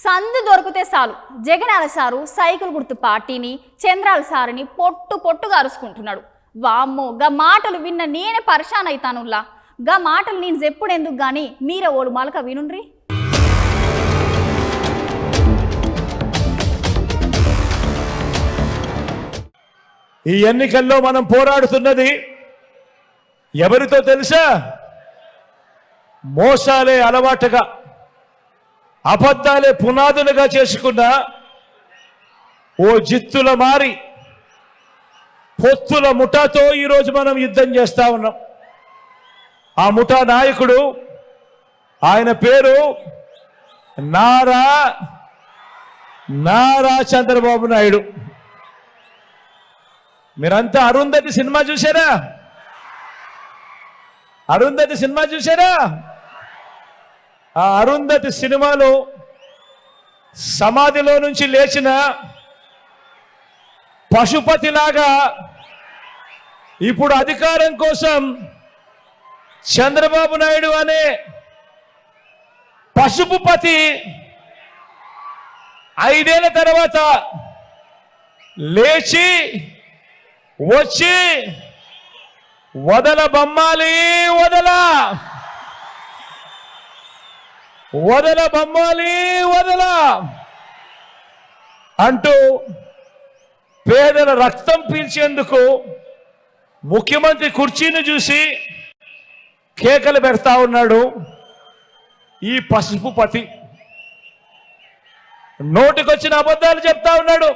సందు దొరికితే చాలు జగనాల సారు సైకిల్ గుర్తు పార్టీని చంద్రాల సారుని పొట్టు పొట్టుగా అరుచుకుంటున్నాడు. వామ్మో గా మాటలు విన్న నేనే పరిశాన్ అయితానుల్లా. గా మాటలు నేను చెప్పుడెందుకు గాని మీరే ఓడు మలక వినుండ్రి. ఈ ఎన్నికల్లో మనం పోరాడుతున్నది ఎవరితో తెలుసా? మోసాలే అలవాటుగా అబద్ధాలే పునాదులుగా చేసుకున్న ఓ జిత్తుల మారి పొత్తుల ముఠాతో ఈరోజు మనం యుద్ధం చేస్తా ఉన్నాం. ఆ ముఠా నాయకుడు ఆయన పేరు నారా చంద్రబాబు నాయుడు. మీరంతా అరుంధతి సినిమా చూసారా? అరుంధతి సినిమా చూసారా? ఆ అరుంధతి సినిమాలో సమాధిలో నుంచి లేచిన పశుపతిలాగా ఇప్పుడు అధికారం కోసం చంద్రబాబు నాయుడు అనే పశుపతి 5 ఏళ్ల తర్వాత లేచి వచ్చి వదల బొమ్మాలి వదల అంటూ పేదల రక్తం పీల్చేందుకు ముఖ్యమంత్రి కుర్చీని చూసి కేకలు పెడతా ఉన్నాడు ఈ పసుపుపతి. నోటికొచ్చిన అబద్ధాలు చెప్తా ఉన్నాడు.